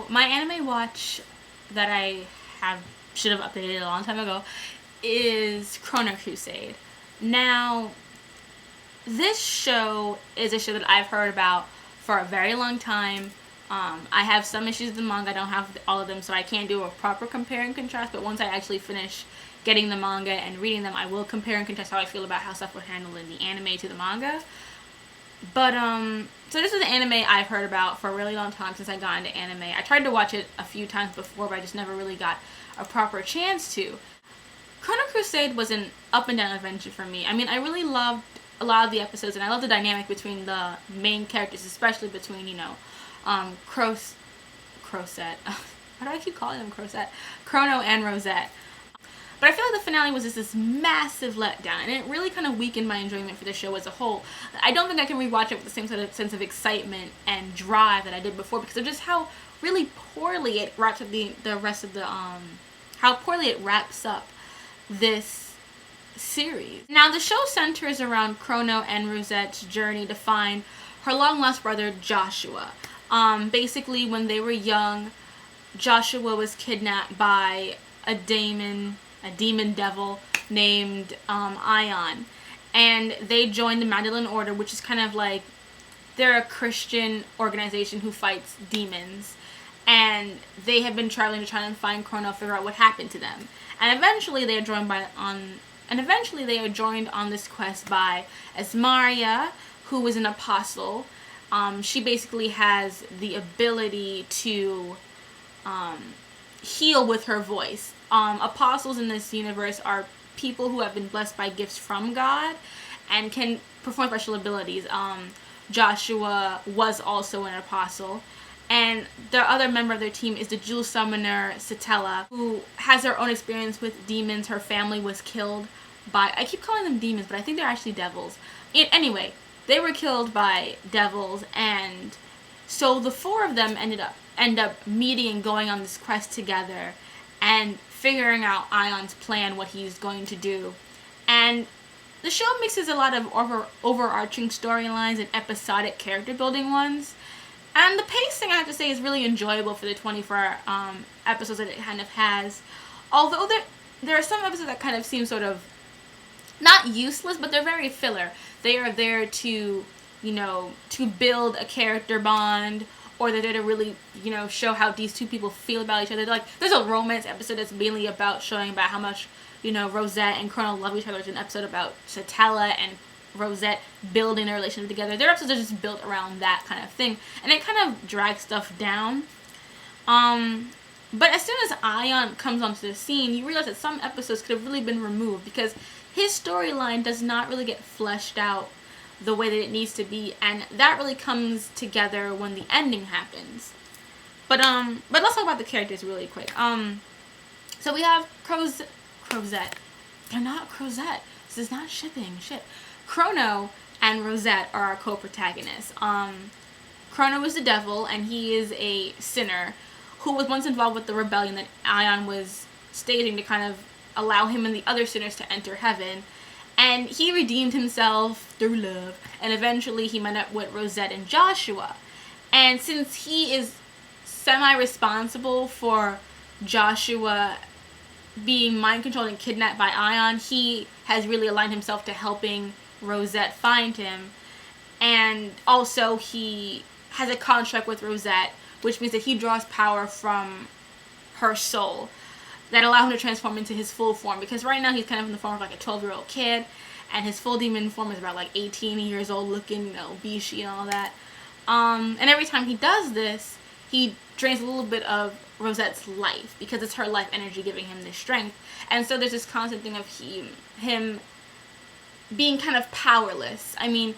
So my anime watch that I should have updated a long time ago is Chrono Crusade. Now, this show is a show that I've heard about for a very long time. I have some issues with the manga. I don't have all of them, so I can't do a proper compare and contrast. But once I actually finish getting the manga and reading them, I will compare and contrast how I feel about how stuff was handled in the anime to the manga. But, so this is an anime I've heard about for a really long time since I got into anime. I tried to watch it a few times before, but I just never really got a proper chance to. Chrono Crusade was an up and down adventure for me. I mean, I really loved a lot of the episodes, and I love the dynamic between the main characters, especially between, Rosette. Why do I keep calling them Rosette? Chrono and Rosette. But I feel like the finale was just this massive letdown, and it really kind of weakened my enjoyment for the show as a whole. I don't think I can rewatch it with the same sort of sense of excitement and drive that I did before, because of just how really poorly it wraps up the rest of the how poorly it wraps up this series. Now, the show centers around Chrono and Rosette's journey to find her long-lost brother Joshua. Basically, when they were young, Joshua was kidnapped by a demon devil named Aion, and they joined the Magdalene Order, which is kind of like, they're a Christian organization who fights demons, and they have been traveling to try and find Chrono, figure out what happened to them, and eventually they are joined on this quest by Esmaria, who is an apostle. She basically has the ability to heal with her voice. Apostles in this universe are people who have been blessed by gifts from God and can perform special abilities. Joshua was also an apostle. And the other member of their team is the jewel summoner Satella, who has her own experience with demons. Her family was killed by, I keep calling them demons, but I think they're actually devils. Anyway, they were killed by devils, and so the four of them end up meeting and going on this quest together and figuring out Aion's plan, what he's going to do. And the show mixes a lot of overarching storylines and episodic character building ones. And the pacing, I have to say, is really enjoyable for the 24 episodes that it kind of has. Although there are some episodes that kind of seem sort of not useless, but they're very filler. They are there to, to build a character bond, or they're there to really, show how these two people feel about each other. Like, there's a romance episode that's mainly about showing about how much, Rosette and Chrono love each other. There's an episode about Satella and Rosette building a relationship together. Their episodes are just built around that kind of thing, and it kind of drags stuff down. But as soon as Aion comes onto the scene, you realize that some episodes could have really been removed, because his storyline does not really get fleshed out the way that it needs to be, and that really comes together when the ending happens. But let's talk about the characters really quick. So we have Rosette. They're not Rosette. This is not shipping. Shit. Chrono and Rosette are our co-protagonists. Chrono is the devil, and he is a sinner who was once involved with the rebellion that Aion was staging to kind of allow him and the other sinners to enter heaven. And he redeemed himself through love, and eventually he met up with Rosette and Joshua. And since he is semi-responsible for Joshua being mind-controlled and kidnapped by Aion, he has really aligned himself to helping Rosette find him. And also he has a contract with Rosette, which means that he draws power from her soul that allow him to transform into his full form, because right now he's kind of in the form of like a 12-year-old kid, and his full demon form is about like 18 years old looking, Bishi and all that. And every time he does this, he drains a little bit of Rosette's life, because it's her life energy giving him this strength. And so there's this constant thing of him being kind of powerless. I mean,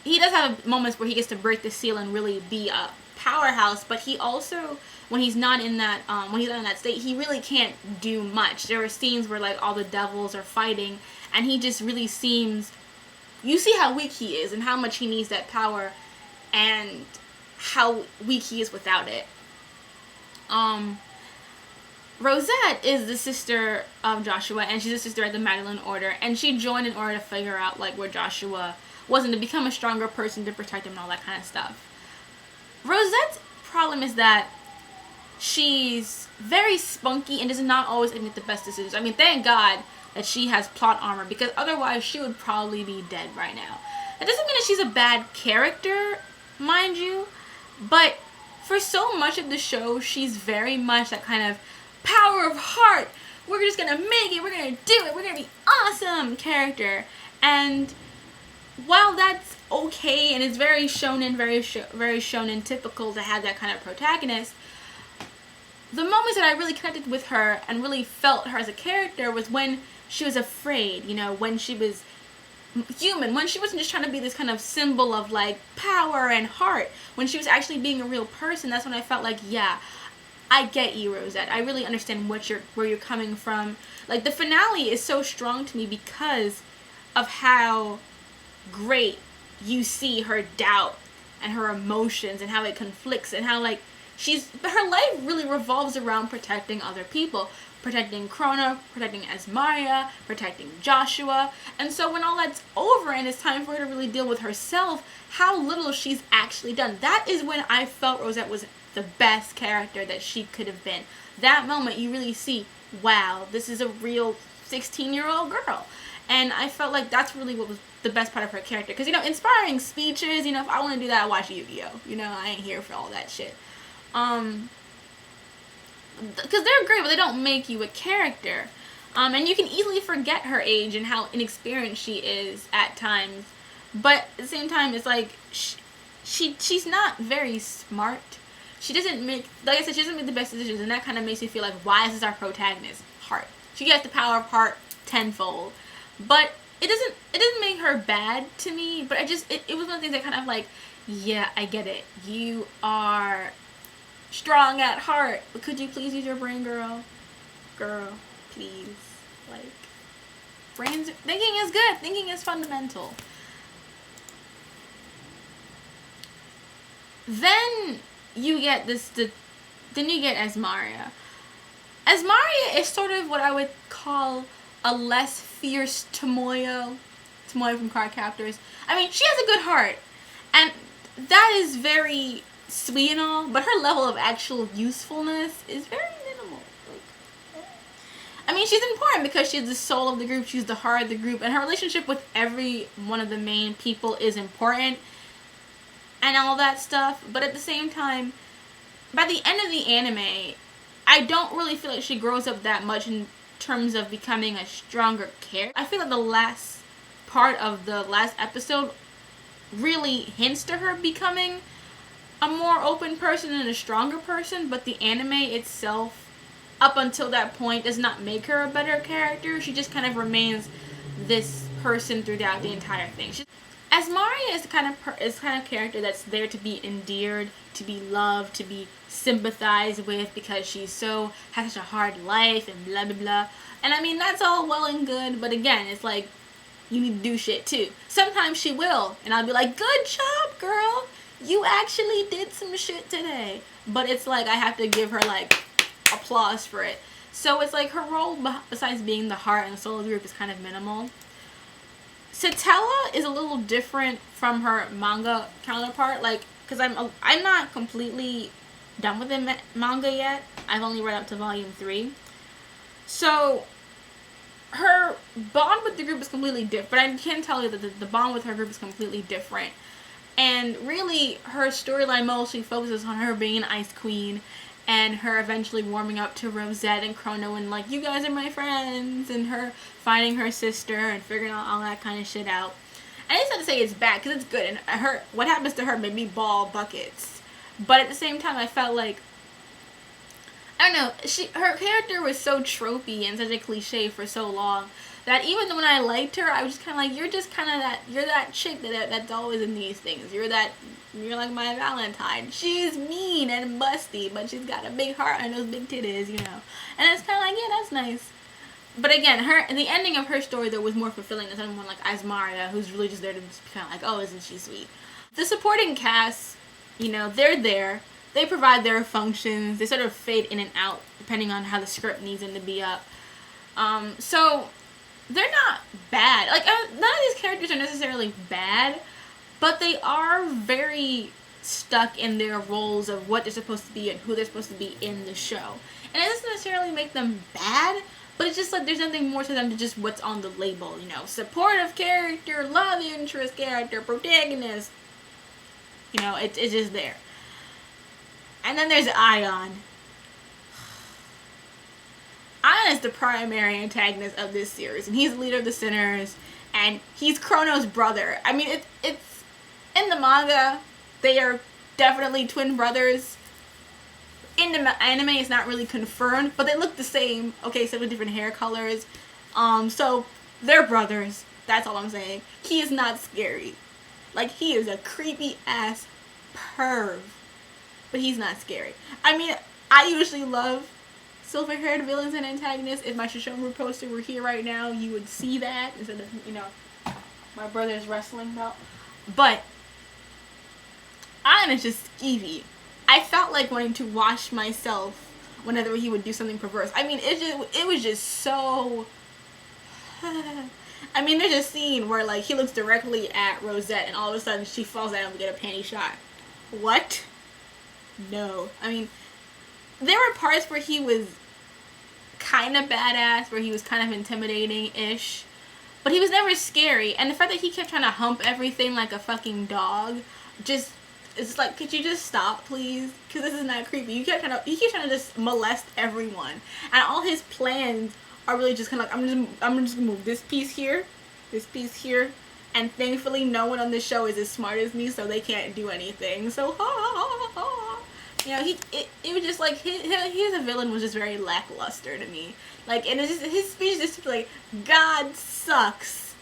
he does have moments where he gets to break the seal and really be a powerhouse, but he also, when he's not in that state, he really can't do much. There are scenes where like all the devils are fighting, and he just really seems, you see how weak he is and how much he needs that power and how weak he is without it. Rosette is the sister of Joshua, and she's a sister at the Magdalene Order, and she joined in order to figure out like where Joshua was and to become a stronger person to protect him and all that kind of stuff. Rosette's problem is that she's very spunky and does not always make the best decisions. I mean, thank God that she has plot armor, because otherwise she would probably be dead right now. That doesn't mean that she's a bad character, mind you, but for so much of the show, she's very much that kind of power of heart, we're just gonna make it, we're gonna do it, we're gonna be awesome character. And while that's okay and it's very shonen, very shonen typical to have that kind of protagonist, the moments that I really connected with her and really felt her as a character was when she was afraid, you know, when she was human, when she wasn't just trying to be this kind of symbol of like power and heart, when she was actually being a real person. That's when I felt like, yeah, I get you, Rosette. I really understand where you're coming from. Like, the finale is so strong to me because of how great you see her doubt and her emotions and how it conflicts and how, like, her life really revolves around protecting other people, protecting Chrono, protecting Asmaria, protecting Joshua. And so when all that's over and it's time for her to really deal with herself, how little she's actually done. That is when I felt Rosette was the best character that she could have been. That moment you really see, wow, this is a real 16-year-old girl. And I felt like that's really what was the best part of her character. Because, you know, inspiring speeches, you know, if I want to do that, I watch Yu-Gi-Oh! You know, I ain't here for all that shit. Because they're great, but they don't make you a character. And you can easily forget her age and how inexperienced she is at times. But at the same time, it's like, she's not very smart. She doesn't make, like I said, she doesn't make the best decisions, and that kind of makes me feel like, why is this our protagonist? Heart. She gets the power of heart tenfold. But it doesn't make her bad to me, but it was one of the things that kind of like, yeah, I get it. You are strong at heart, but could you please use your brain, girl? Girl, please. Like, thinking is good. Thinking is fundamental. Then you get then you get Asmaria. Asmaria is sort of what I would call a less fierce Tomoyo from Card Captors. I mean, she has a good heart, and that is very sweet and all, but her level of actual usefulness is very minimal. Like, I mean, she's important because she's the soul of the group, she's the heart of the group, and her relationship with every one of the main people is important and all that stuff. But at the same time, by the end of the anime, I don't really feel like she grows up that much in terms of becoming a stronger character. I feel like the last part of the last episode really hints to her becoming a more open person and a stronger person, but the anime itself, up until that point, does not make her a better character. She just kind of remains this person throughout the entire thing. Asmaria is the kind of character that's there to be endeared, to be loved, to be sympathized with, because has such a hard life and blah blah blah. And I mean, that's all well and good, but again, it's like, you need to do shit too. Sometimes she will, and I'll be like, good job, girl, you actually did some shit today. But it's like, I have to give her like applause for it. So it's like, her role besides being the heart and the soul of the group is kind of minimal. Satella is a little different from her manga counterpart, like, because I'm not completely done with the manga yet. I've only read up to volume 3. So her bond with the group is completely different. But I can tell you that the bond with her group is completely different. And really, her storyline mostly focuses on her being an Ice Queen and her eventually warming up to Rosette and Chrono and like, you guys are my friends, and her finding her sister and figuring out all that kind of shit out. And it's not to say it's bad, because it's good, and what happens to her made me ball buckets. But at the same time, I felt like, I don't know, her character was so tropey and such a cliche for so long that even when I liked her, I was just kind of like, you're just kind of you're that chick that's always in these things. You're like my Valentine. She's mean and busty, but she's got a big heart and those big titties, you know. And it's kind of like, yeah, that's nice. But again, the ending of her story, though, was more fulfilling than someone like Asmaria, who's really just there to just be kind of like, oh, isn't she sweet? The supporting cast, you know, they're there. They provide their functions. They sort of fade in and out, depending on how the script needs them to be up. So they're not bad. Like, none of these characters are necessarily bad, but they are very stuck in their roles of what they're supposed to be and who they're supposed to be in the show. And it doesn't necessarily make them bad, but it's just like there's nothing more to them than just what's on the label, you know, supportive character, love interest character, protagonist. You know, it's just there. And then there's Aion. Aion is the primary antagonist of this series, and he's the leader of the Sinners, and he's Chrono's brother. I mean, it's in the manga, they are definitely twin brothers. In the anime, it's not really confirmed, but they look the same. Okay, except with different hair colors. So they're brothers. That's all I'm saying. He is not scary. Like, he is a creepy ass perv, but he's not scary. I mean, I usually love silver-haired villains and antagonists. If my Shishomaru poster were here right now, you would see that instead of, you know, my brother's wrestling belt. But Aion is just skeevy. I felt like wanting to wash myself whenever he would do something perverse. I mean, it was just so... I mean, there's a scene where, like, he looks directly at Rosette and all of a sudden she falls down to get a panty shot. What? No. I mean, there were parts where he was kind of badass, where he was kind of intimidating-ish, but he was never scary. And the fact that he kept trying to hump everything like a fucking dog, just... It's like, could you just stop, please? Because this is not creepy. He keeps trying to just molest everyone, and all his plans are really just kind of like, I'm just gonna move this piece here, and thankfully no one on this show is as smart as me, so they can't do anything. So, you know, it was just like his as a villain was just very lackluster to me. Like, and it's just his speech is just like, God sucks.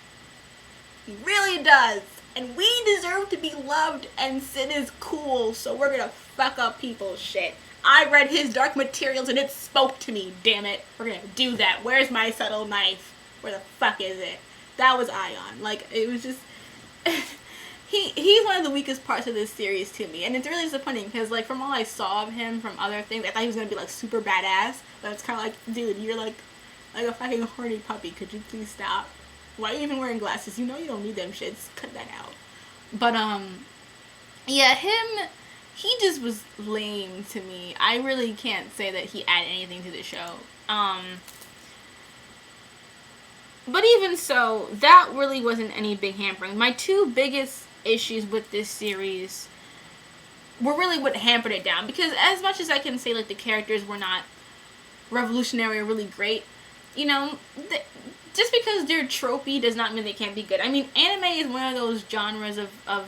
He really does. And we deserve to be loved, and Sid is cool, so we're gonna fuck up people's shit. I read his Dark Materials and it spoke to me, damn it. We're gonna do that. Where's my subtle knife? Where the fuck is it? That was Aion. Like, it was just... he's one of the weakest parts of this series to me, and it's really disappointing, because, like, from all I saw of him from other things, I thought he was gonna be, like, super badass, but it's kind of like, dude, you're like a fucking horny puppy. Could you please stop? Why are you even wearing glasses? You know you don't need them shits. Cut that out. But, yeah, he just was lame to me. I really can't say that he added anything to the show. But even so, that really wasn't any big hampering. My two biggest issues with this series were really what hampered it down. Because as much as I can say, like, the characters were not revolutionary or really great, you know, just because they're tropey does not mean they can't be good. I mean, anime is one of those genres of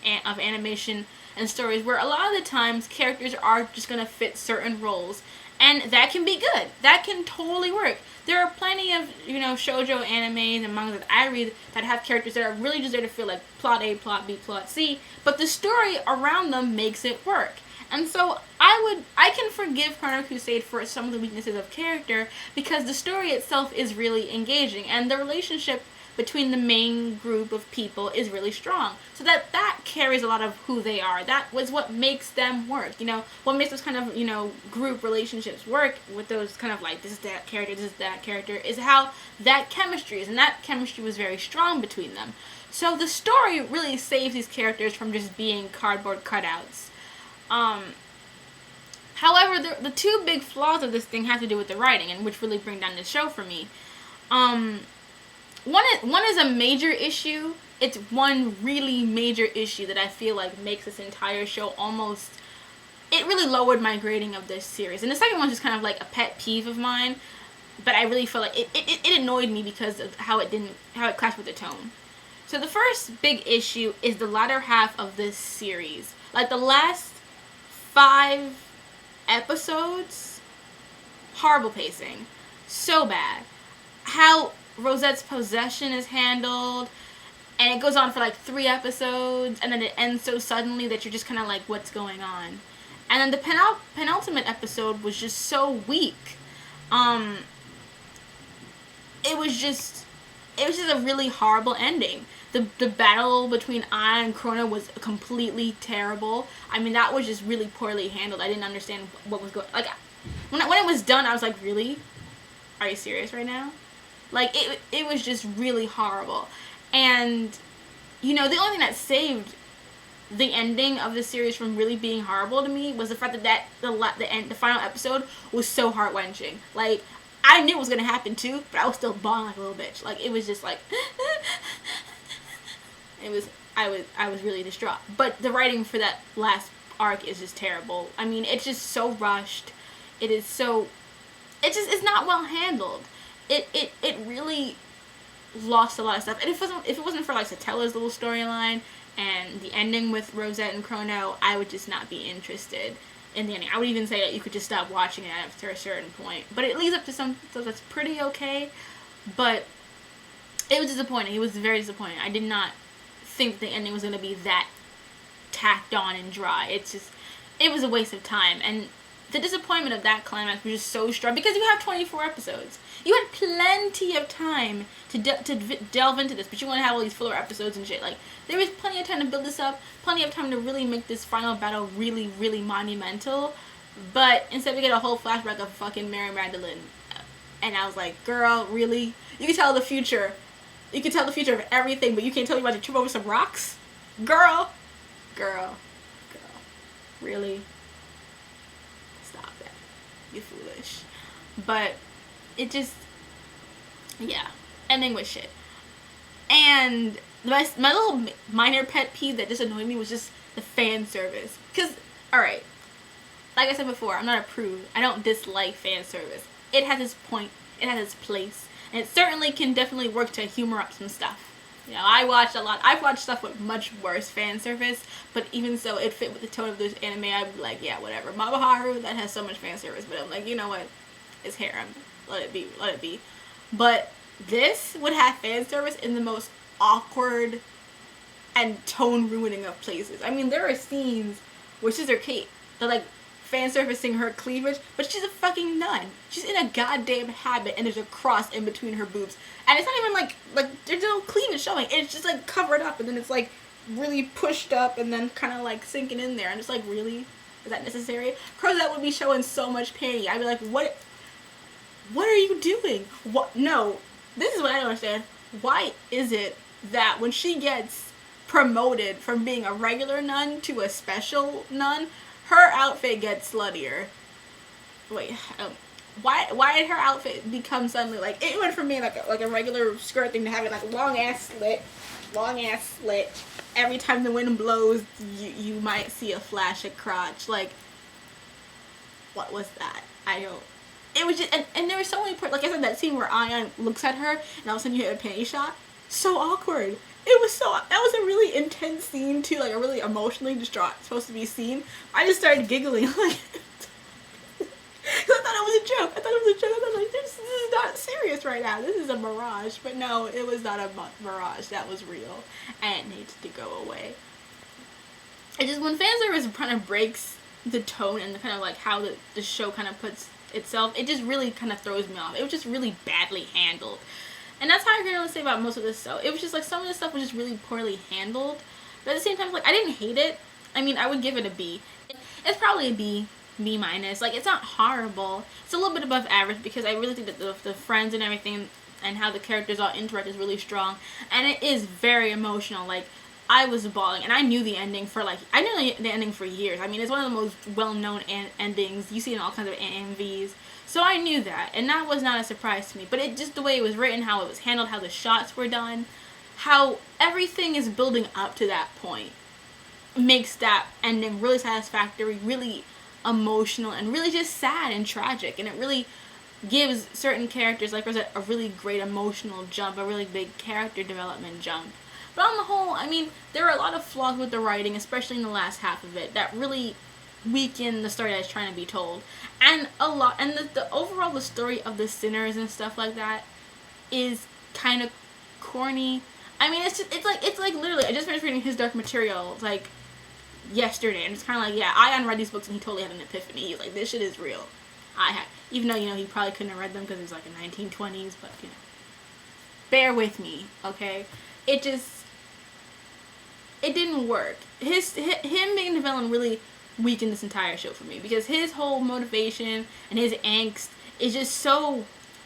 animation and stories where a lot of the times characters are just going to fit certain roles. And that can be good. That can totally work. There are plenty of, you know, shoujo animes and mangas that I read that have characters that are really just there to feel like plot A, plot B, plot C. But the story around them makes it work. And so I can forgive Chrono Crusade for some of the weaknesses of character because the story itself is really engaging and the relationship between the main group of people is really strong. So that carries a lot of who they are. That was what makes them work. You know, what makes those kind of, you know, group relationships work with those kind of like this is that character is how that chemistry is. And that chemistry was very strong between them. So the story really saves these characters from just being cardboard cutouts. However, the two big flaws of this thing have to do with the writing, and which really bring down the show for me. One is a major issue. It's one really major issue that I feel like makes this entire show almost... It really lowered my grading of this series. And the second one's just kind of like a pet peeve of mine, but I really feel like it annoyed me because of how it clashed with the tone. So the first big issue is the latter half of this series. Like the last 5 episodes, horrible pacing, so bad. How Rosette's possession is handled, and it goes on for like 3 episodes, and then it ends so suddenly that you're just kind of like, what's going on? And then the penultimate episode was just so weak. It was just a really horrible ending. The battle between Aion and Chrono was completely terrible. I mean, that was just really poorly handled. I didn't understand what was going... Like, when it was done, I was like, really? Are you serious right now? Like, it was just really horrible. And, you know, the only thing that saved the ending of the series from really being horrible to me was the fact that the final episode was so heart-wrenching. Like, I knew it was gonna happen too, but I was still bawling like a little bitch. Like, it was just like I was really distraught. But the writing for that last arc is just terrible. I mean, it's just so rushed. It's not well handled. It really lost a lot of stuff. And if it wasn't for like Satella's little storyline and the ending with Rosette and Chrono, I would just not be interested in the ending. I would even say that you could just stop watching it after a certain point. But it leads up to some stuff that's pretty okay. But it was disappointing. It was very disappointing. I did not think the ending was going to be that tacked on and dry. It was a waste of time. And the disappointment of that climax was just so strong because you have 24 episodes. You had plenty of time to delve into this, but you want to have all these filler episodes and shit. Like, there was plenty of time to build this up, plenty of time to really make this final battle really, really monumental. But instead we get a whole flashback of fucking Mary Magdalene. And I was like, girl, really? You can tell the future. You can tell the future of everything, but you can't tell me about to trip over some rocks? Girl. Really? Stop that. You're foolish. But it just, yeah, ending was shit. And my little minor pet peeve that just annoyed me was just the fan service. Because, alright, like I said before, I'm not a prude. I don't dislike fan service. It has its point. It has its place. And it certainly can definitely work to humor up some stuff. You know, I've watched stuff with much worse fan service, but even so, it fit with the tone of this anime. I'd be like, yeah, whatever. Mabaharu, that has so much fan service, but I'm like, you know what? It's harem. Let it be. But this would have fan service in the most awkward and tone ruining of places. I mean, there are scenes where Sister Kate, they're like fan servicing her cleavage, but she's a fucking nun. She's in a goddamn habit and there's a cross in between her boobs. And it's not even like there's no cleavage showing. It's just like covered up and then it's like really pushed up and then kind of like sinking in there. And it's like, really? Is that necessary? Crozet would be showing so much panty. I'd be like, what are you doing? What? No. This is what I don't understand. Why is it that when she gets promoted from being a regular nun to a special nun, her outfit gets sluttier? Wait, why did her outfit become suddenly like, it went from being like a regular skirt thing to having like a long ass slit. Every time the wind blows, you might see a flash of crotch. Like, what was that? It was just, and there were so many parts, like I said, that scene where Aion looks at her and all of a sudden you hit a panty shot. So awkward. That was a really intense scene too, like a really emotionally distraught, supposed to be scene. I just started giggling, like, because I thought it was a joke. I was like, this is not serious right now. This is a mirage. But no, it was not a mirage. That was real. And it needs to go away. It just, when fan service kind of breaks the tone and the kind of like how the show kind of puts itself, it just really kind of throws me off. It was just really badly handled. And that's how I can really say about most of this show. It was just like some of the stuff was just really poorly handled. But at the same time, like, I didn't hate it. I mean, I would give it a B. It's probably a B minus. Like, it's not horrible. It's a little bit above average because I really think that the friends and everything and how the characters all interact is really strong. And it is very emotional. Like, I was bawling. And I knew the ending for, like, I knew the ending for years. I mean, it's one of the most well-known endings. You see it in all kinds of AMVs. So I knew that, and that was not a surprise to me. But it just, the way it was written, how it was handled, how the shots were done, how everything is building up to that point makes that ending really satisfactory, really emotional, and really just sad and tragic. And it really gives certain characters like Rosette a really great emotional jump, a really big character development jump. But on the whole, I mean, there are a lot of flaws with the writing, especially in the last half of it, that really weaken the story that's trying to be told. And the overall, the story of the sinners and stuff like that is kind of corny. I mean, it's like literally, I just finished reading his Dark Material like yesterday, and it's kind of like, yeah, Aion read these books and he totally had an epiphany. He was like, this shit is real. Even though, you know, he probably couldn't have read them because it was like in 1920s, but, you know, bear with me, okay? It didn't work. Him being the villain really weakened this entire show for me, because his whole motivation and his angst is just so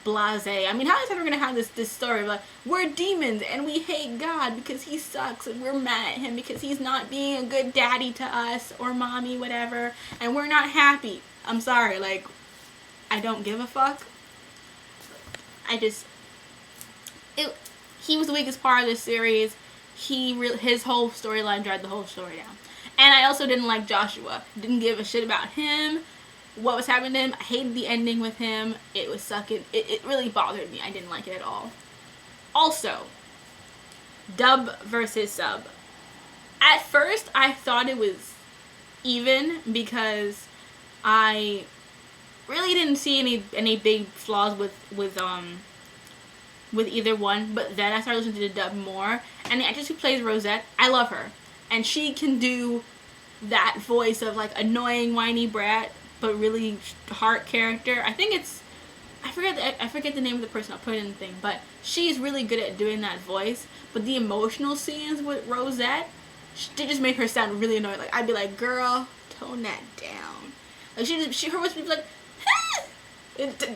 blasé. I mean, how is ever gonna have this story of like, we're demons and we hate God because he sucks and we're mad at him because he's not being a good daddy to us or mommy, whatever, and we're not happy. I'm sorry, like, I don't give a fuck. He was the weakest part of this series. His whole storyline dragged the whole story down. And I also didn't like Joshua. Didn't give a shit about him. What was happening to him. I hated the ending with him. It was sucking. It really bothered me. I didn't like it at all. Also, dub versus sub. At first, I thought it was even because I really didn't see any big flaws with either one. But then I started listening to the dub more, and the actress who plays Rosette, I love her, and she can do that voice of like annoying whiny brat but really heart character. I think it's I forget the name of the person. I'll put it in the thing, but she's really good at doing that voice. But the emotional scenes with Rosette, they just make her sound really annoying. Like, I'd be like, girl, tone that down. Like, her voice would be like,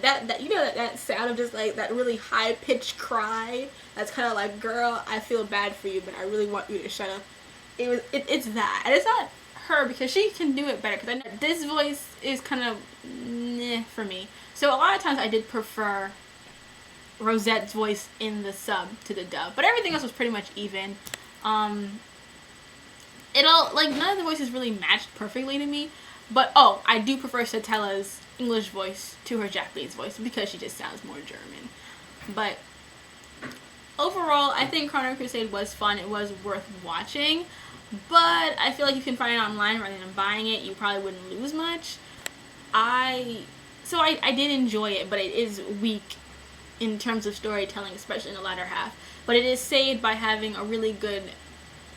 that you know that sound of just like that really high pitched cry. That's kind of like, girl, I feel bad for you, but I really want you to shut up. It's that, and it's not her because she can do it better. Because I know this voice is kind of meh for me. So a lot of times I did prefer Rosette's voice in the sub to the dub, but everything else was pretty much even. It all, like, none of the voices really matched perfectly to me, but I do prefer Satella's English voice to her Japanese voice because she just sounds more German. But overall, I think Chrono Crusade was fun. It was worth watching, but I feel like you can find it online rather than buying it. You probably wouldn't lose much. I did enjoy it, but it is weak in terms of storytelling, especially in the latter half. But it is saved by having a really good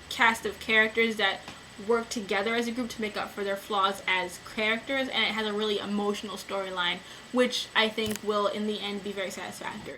cast of characters that work together as a group to make up for their flaws as characters, and it has a really emotional storyline, which I think will in the end be very satisfactory.